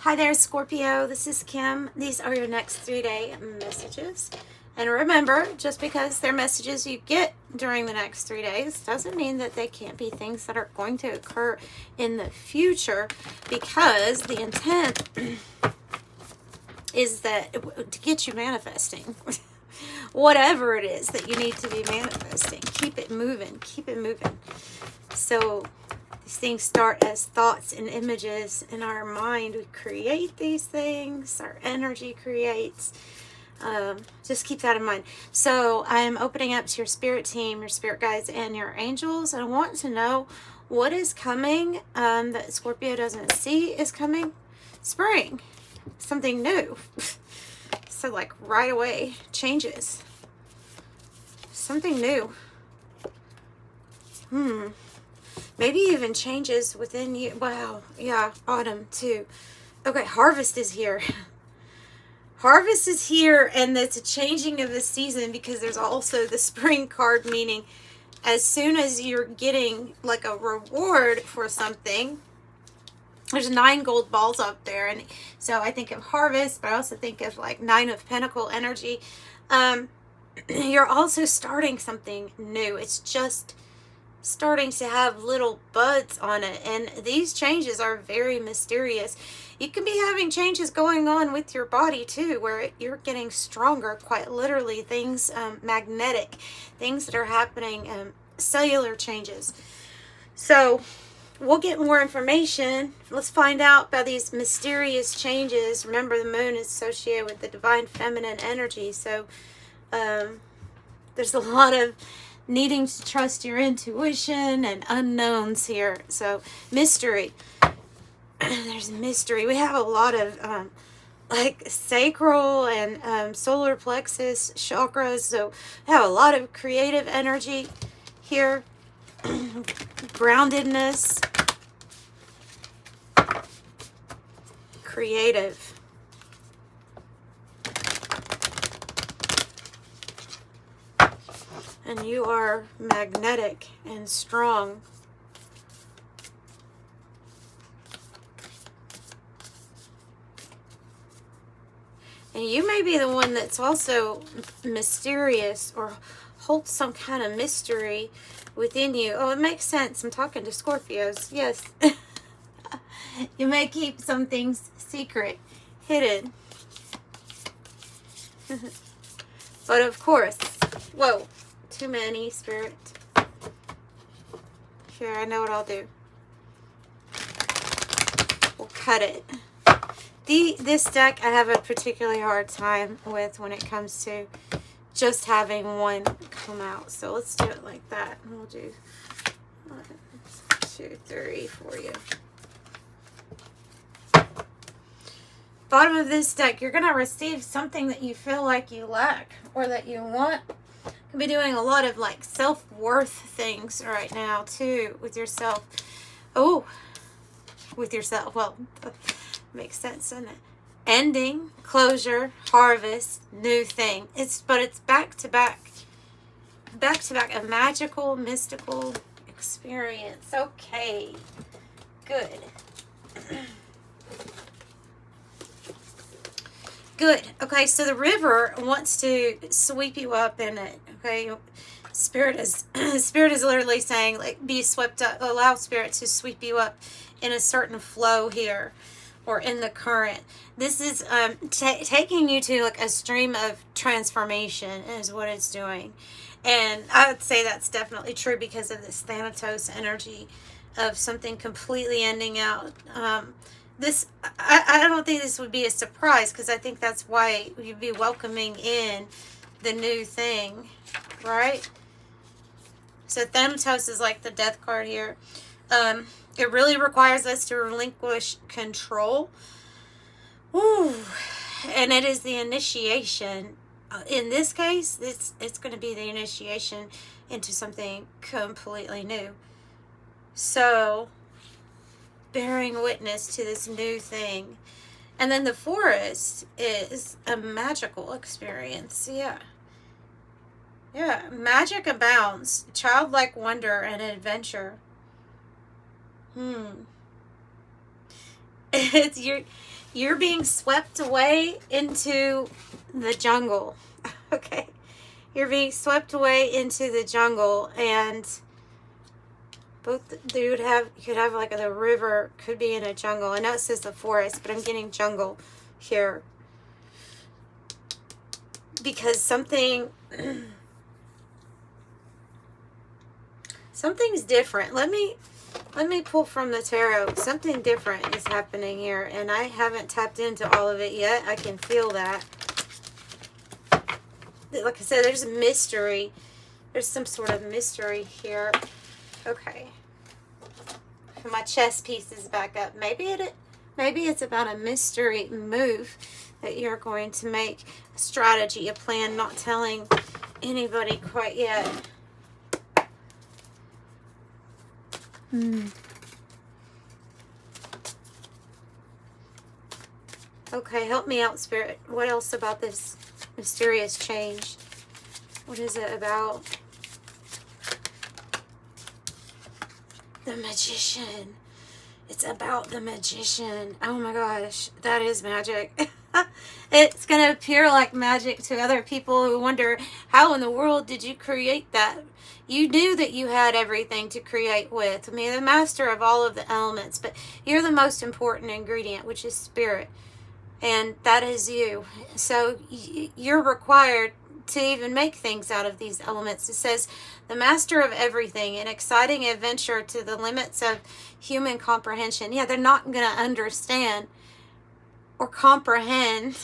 Hi there, Scorpio. This is Kim. These are your next 3-day messages. And remember, just because they're messages you get during the next 3 days doesn't mean that they can't be things that are going to occur in the future, because the intent is that to get you manifesting. Whatever it is that you need to be manifesting, keep it moving, keep it moving. So these things start as thoughts and images in our mind. We create these things, our energy creates. Just keep that in mind. So I'm opening up to your spirit team, your spirit guides, and your angels. And I want to know what is coming that Scorpio doesn't see is coming. Spring. Something new. So like right away, changes. Something new. Maybe even changes within you. Wow. Yeah. Autumn too. Okay. Harvest is here. Harvest is here, and it's a changing of the season, because there's also the spring card, meaning as soon as you're getting like a reward for something, there's 9 gold balls up there. And so I think of harvest, but I also think of like 9 of Pentacle energy. You're also starting something new. It's just starting to have little buds on it, and these changes are very mysterious. You can be having changes going on with your body too, where you're getting stronger, quite literally. Things magnetic, things that are happening, cellular changes. So we'll get more information. Let's find out about these mysterious changes. Remember, the moon is associated with the divine feminine energy, so there's a lot of needing to trust your intuition and unknowns here. So mystery. There's mystery. We have a lot of like sacral and solar plexus chakras. So we have a lot of creative energy here. Groundedness. Creative. And you are magnetic and strong. And you may be the one that's also mysterious or holds some kind of mystery within you. Oh, it makes sense. I'm talking to Scorpios. Yes. You may keep some things secret, hidden. But of course, whoa. Too many, Spirit. Here, I know what I'll do. We'll cut it. This deck I have a particularly hard time with when it comes to just having one come out. So let's do it like that. And we'll do 1, 2, 3 for you. Bottom of this deck, you're going to receive something that you feel like you lack or that you want. Be doing a lot of like self-worth things right now too with yourself. Oh, with yourself. Well, makes sense, doesn't it? Ending, closure, harvest, new thing. But it's back to back, a magical, mystical experience. Okay, good. Good. Okay, so the river wants to sweep you up in it. Okay, Spirit is literally saying, like, be swept up. Allow Spirit to sweep you up in a certain flow here, or in the current. This is taking you to like a stream of transformation is what it's doing, and I would say that's definitely true because of this Thanatos energy of something completely ending out. This, I don't think this would be a surprise, because I think that's why you'd be welcoming in the new thing, right? So Thanatos is like the death card here. It really requires us to relinquish control. Ooh, and it is the initiation. In this case, it's going to be the initiation into something completely new. So bearing witness to this new thing. And then the forest is a magical experience. Yeah. Magic abounds. Childlike wonder and adventure. It's You're being swept away into the jungle. Okay. You're being swept away into the jungle, and both you could have like the river could be in a jungle. I know it says the forest, but I'm getting jungle here. Because something's different. Let me pull from the tarot. Something different is happening here, and I haven't tapped into all of it yet. I can feel that. Like I said, there's a mystery. There's some sort of mystery here. Okay. My chess piece is back up. Maybe it's about a mystery move that you're going to make, a strategy, a plan, not telling anybody quite yet. Okay, help me out, Spirit. What else about this mysterious change? What is it about? The Magician. It's about the Magician. Oh my gosh, that is magic. It's going to appear like magic to other people who wonder, how in the world did you create that? You knew that you had everything to create with. I mean, the master of all of the elements, but you're the most important ingredient, which is spirit. And that is you. So you're required to even make things out of these elements. It says, the master of everything, an exciting adventure to the limits of human comprehension. Yeah, they're not going to understand or comprehend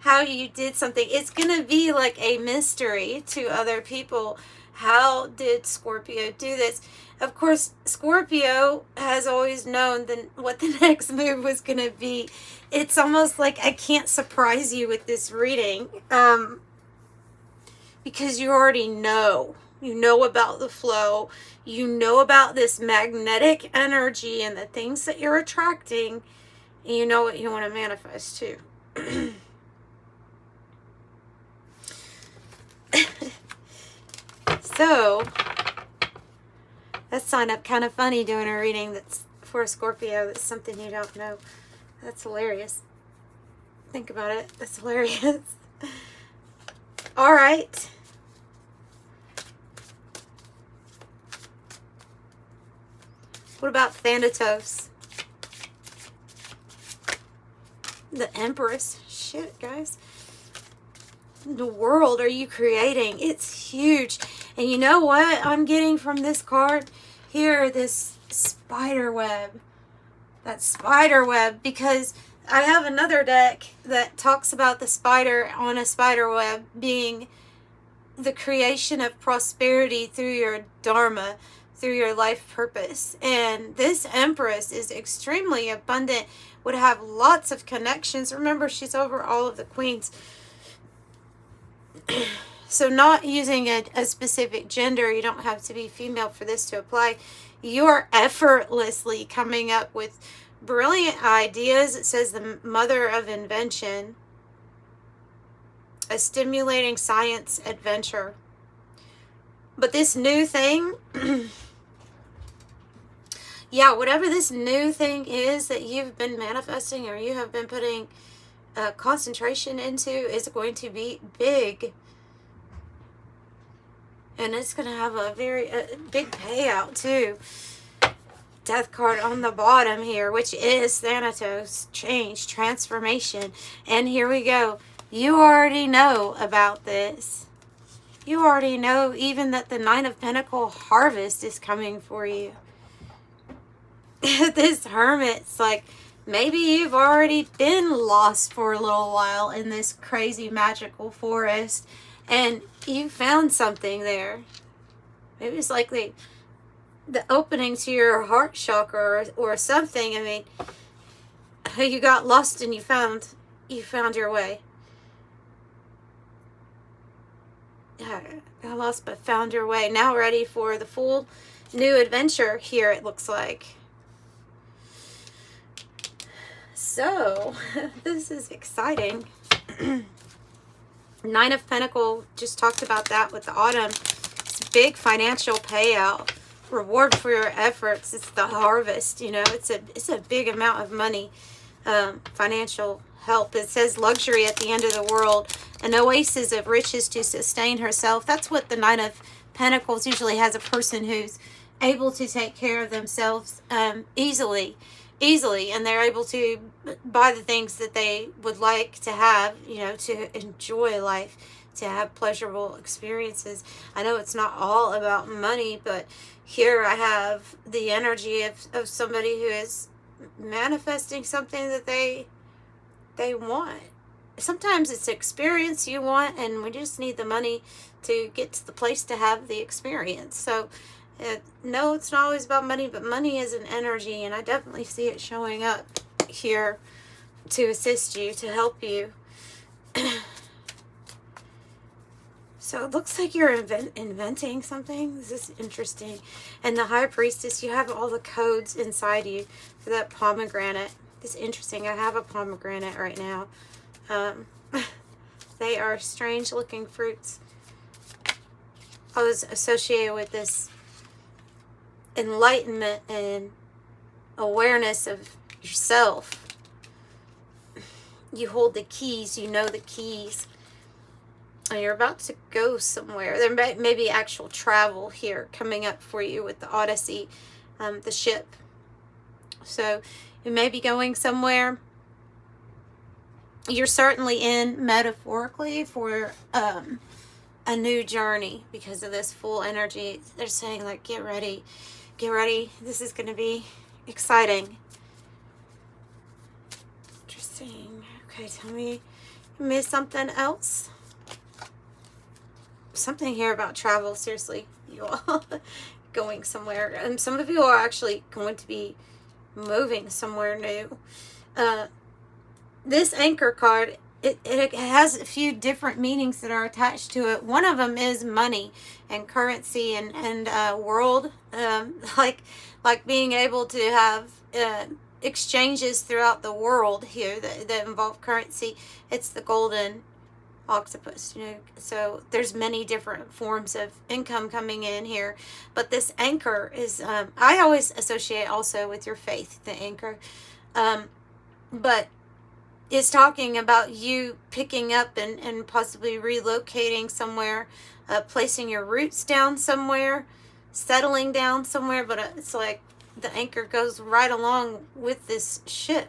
how you did something. It's going to be like a mystery to other people. How did Scorpio do this? Of course, Scorpio has always known what the next move was going to be. It's almost like I can't surprise you with this reading. Because you already know. You know about the flow. You know about this magnetic energy and the things that you're attracting. And you know what you want to manifest too. So, that's sign up kind of funny doing a reading that's for a Scorpio. That's something you don't know. That's hilarious. Think about it. That's hilarious. All right. What about Thanatos? The Empress. Shit, guys. The world are you creating? It's huge. And you know what I'm getting from this card? Here, this spider web. That spider web. Because I have another deck that talks about the spider on a spider web being the creation of prosperity through your dharma, through your life purpose. And this Empress is extremely abundant, would have lots of connections. Remember, she's over all of the queens. So not using a specific gender, you don't have to be female for this to apply. You're effortlessly coming up with brilliant ideas. It says the mother of invention. A stimulating science adventure. But this new thing, yeah, whatever this new thing is that you've been manifesting or you have been putting concentration into is going to be big. And it's going to have a very big payout too. Death card on the bottom here, which is Thanatos, change, transformation. And here we go. You already know about this. You already know even that the Nine of Pentacles harvest is coming for you. This Hermit's like, maybe you've already been lost for a little while in this crazy magical forest and you found something there. Maybe it's like the opening to your heart chakra or something. I mean, you got lost and you found your way. Got lost but found your way. Now ready for the full new adventure here, it looks like. So, this is exciting. Nine of Pentacles, just talked about that with the autumn. It's a big financial payout. Reward for your efforts. It's the harvest, you know. It's a big amount of money. financial help. It says luxury at the end of the world, an oasis of riches to sustain herself. That's what the Knight of Pentacles usually has, a person who's able to take care of themselves easily, and they're able to buy the things that they would like to have, you know, to enjoy life, to have pleasurable experiences. I know it's not all about money, but here I have the energy of somebody who is manifesting something that they want. Sometimes it's experience you want, and we just need the money to get to the place to have the experience. So no, it's not always about money, but money is an energy, and I definitely see it showing up here to assist you, to help you. So it looks like you're inventing something. This is interesting. And the High Priestess, you have all the codes inside you for that pomegranate. It's interesting. I have a pomegranate right now. They are strange looking fruits. I was associated with this enlightenment and awareness of yourself. You hold the keys. You know the keys. And you're about to go somewhere. There may be actual travel here coming up for you with the Odyssey, the ship. So you may be going somewhere. You're certainly in, metaphorically, for a new journey because of this full energy. They're saying, like, get ready. Get ready. This is going to be exciting. Interesting. Okay, tell me, you missed something else? Something here about travel. Seriously, you all going somewhere. And some of you are actually going to be moving somewhere new. This anchor card, it has a few different meanings that are attached to it. One of them is money and currency and world, like being able to have exchanges throughout the world here that involve currency. It's the golden octopus, you know, so there's many different forms of income coming in here, but this anchor is I always associate also with your faith, the anchor, but it's talking about you picking up and possibly relocating somewhere, placing your roots down somewhere, settling down somewhere, but it's like the anchor goes right along with this ship.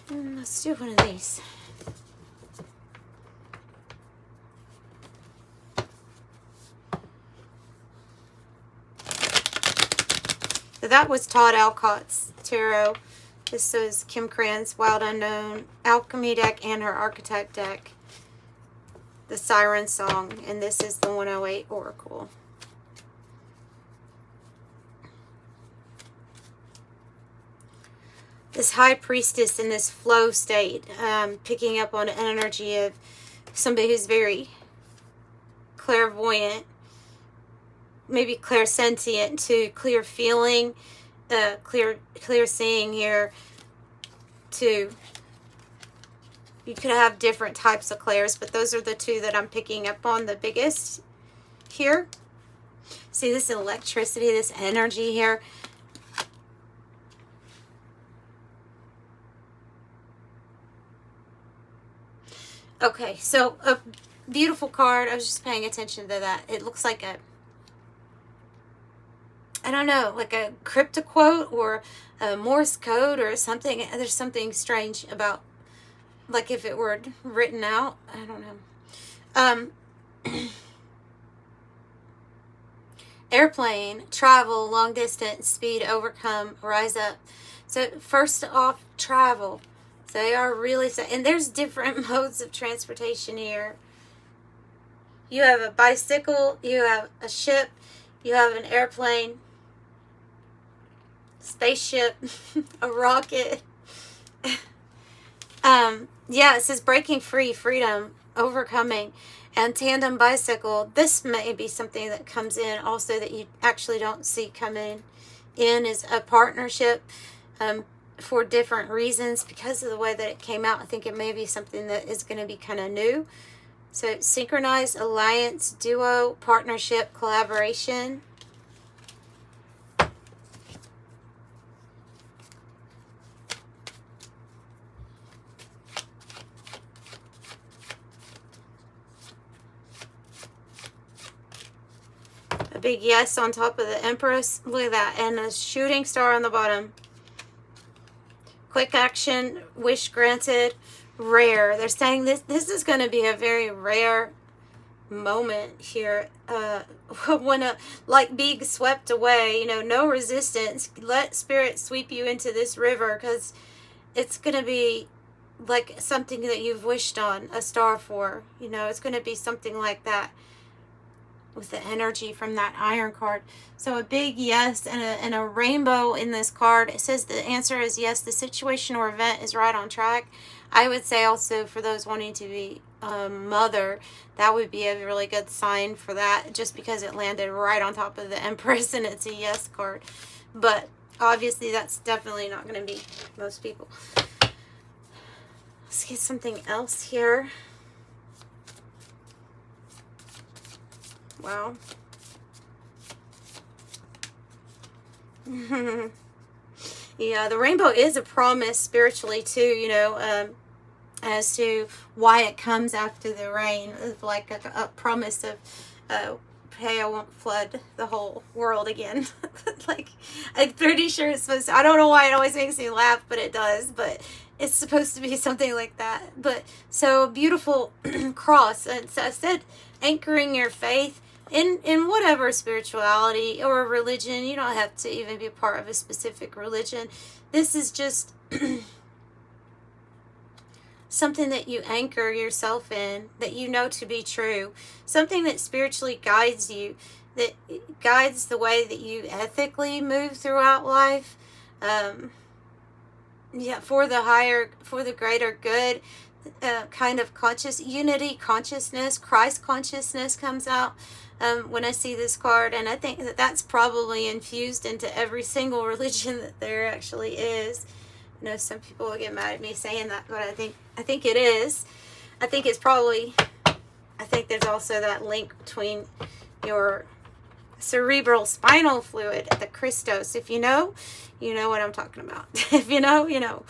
Let's do one of these. So that was Todd Alcott's tarot. This is Kim Krans Wild Unknown Alchemy deck and her Architect deck. The Sirens song. And this is the 108 Oracle. This High Priestess in this flow state, picking up on an energy of somebody who's very clairvoyant, maybe clairsentient too, clear feeling, clear seeing here too. You could have different types of clairs, but those are the two that I'm picking up on the biggest here. See this electricity, this energy here. Okay, so a beautiful card. I was just paying attention to that. It looks like a, I don't know, like a crypto quote or a Morse code or something. There's something strange about, like if it were written out. I don't know. Airplane, travel, long distance, speed, overcome, rise up. So first off, travel. So they are really, and there's different modes of transportation here. You have a bicycle, you have a ship, you have an airplane, spaceship, a rocket. Yeah, it says breaking free, freedom, overcoming, and tandem bicycle. This may be something that comes in also that you actually don't see coming in, is a partnership. For different reasons because of the way that it came out. I think it may be something that is going to be kind of new. So synchronized, alliance, duo, partnership, collaboration. big yes on top of the Empress. Look at that. And a shooting star on the bottom. Quick action, wish granted, rare. They're saying this is going to be a very rare moment here. When like being swept away, you know, no resistance. Let spirit sweep you into this river, because it's going to be like something that you've wished on a star for. You know, it's going to be something like that with the energy from that Iron card. So a big yes and a rainbow in this card. It says the answer is yes, the situation or event is right on track. I would say also for those wanting to be a mother, that would be a really good sign for that, just because it landed right on top of the Empress and it's a yes card. But obviously that's definitely not going to be most people. Let's get something else here. Wow. Yeah, the rainbow is a promise spiritually too, you know, as to why it comes after the rain. It's like a promise of, hey, I won't flood the whole world again. Like, I'm pretty sure it's supposed to, I don't know why it always makes me laugh, but it does. But it's supposed to be something like that. But so beautiful cross. And so I said, anchoring your faith in whatever spirituality or religion. You don't have to even be a part of a specific religion. This is just something that you anchor yourself in, that you know to be true, something that spiritually guides you, that guides the way that you ethically move throughout life. Yeah, for the greater good, kind of unity consciousness, Christ consciousness comes out when I see this card, and I think that that's probably infused into every single religion that there actually is. I know some people will get mad at me saying that, but I think it is. I think it's probably, I think there's also that link between your cerebral spinal fluid, the Christos. If you know, you know what I'm talking about. If you know, you know.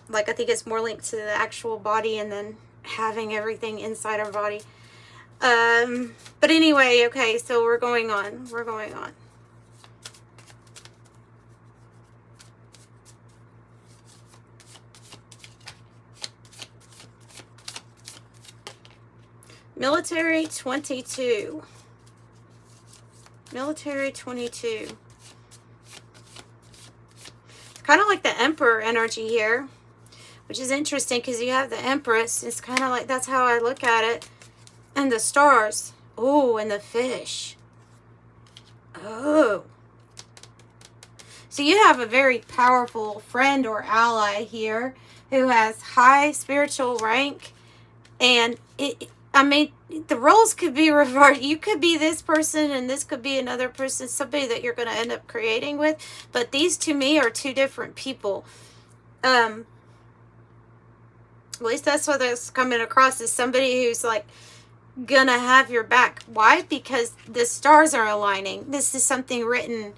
Like, I think it's more linked to the actual body and then having everything inside our body. But anyway, okay, so we're going on. We're going on. Military 22. Military 22. It's kind of like the Emperor energy here, which is interesting because you have the Empress. It's kind of like, that's how I look at it. And the stars. Oh, and the fish. Oh. So you have a very powerful friend or ally here who has high spiritual rank. And I mean, the roles could be reversed. You could be this person and this could be another person, somebody that you're going to end up creating with. But these to me are two different people. At least that's what that's coming across, is somebody who's like going to have your back. Why? Because the stars are aligning. This is something written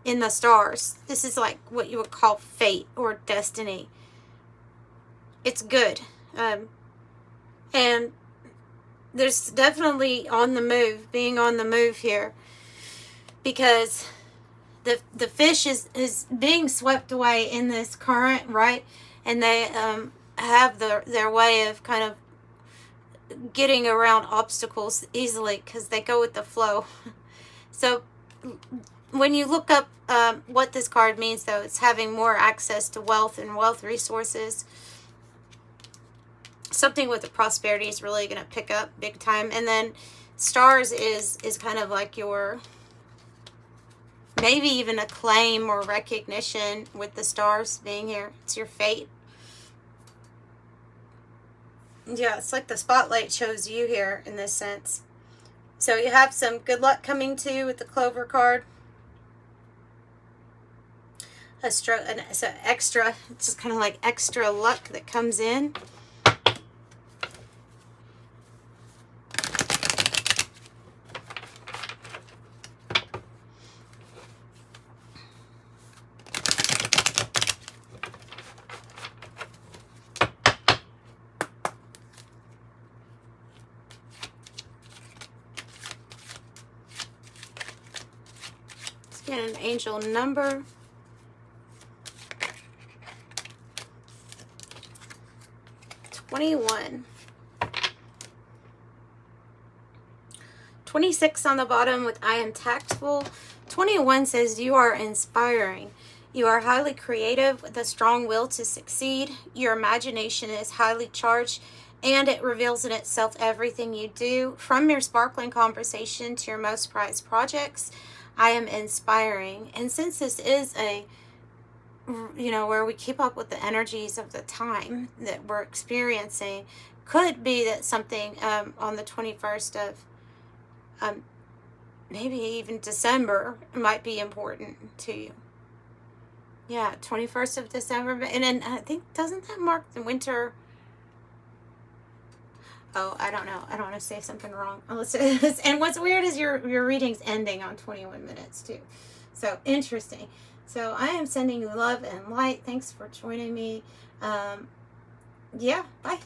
in the stars. This is like what you would call fate or destiny. It's good. And there's definitely on the move, being on the move here, because the fish is being swept away in this current, right? And they have their way of kind of getting around obstacles easily because they go with the flow. So when you look up what this card means, though, it's having more access to wealth and wealth resources. Something with the prosperity is really going to pick up big time. And then stars is kind of like your, maybe even a claim or recognition with the stars being here. It's your fate. Yeah, it's like the spotlight chose you here in this sense. So you have some good luck coming to you with the Clover card. So extra, it's just kind of like extra luck that comes in. Get an angel number. 21. 26 on the bottom with I am tactful. 21 says you are inspiring. You are highly creative with a strong will to succeed. Your imagination is highly charged and it reveals in itself everything you do. From your sparkling conversation to your most prized projects, I am inspiring. And since this is a, you know, where we keep up with the energies of the time that we're experiencing, could be that something on the 21st of maybe even December might be important to you. Yeah, 21st of December. And then I think, doesn't that mark the winter? Oh, I don't know. I don't want to say something wrong. And what's weird is your reading's ending on 21 minutes too. So interesting. So I am sending you love and light. Thanks for joining me. Yeah, bye.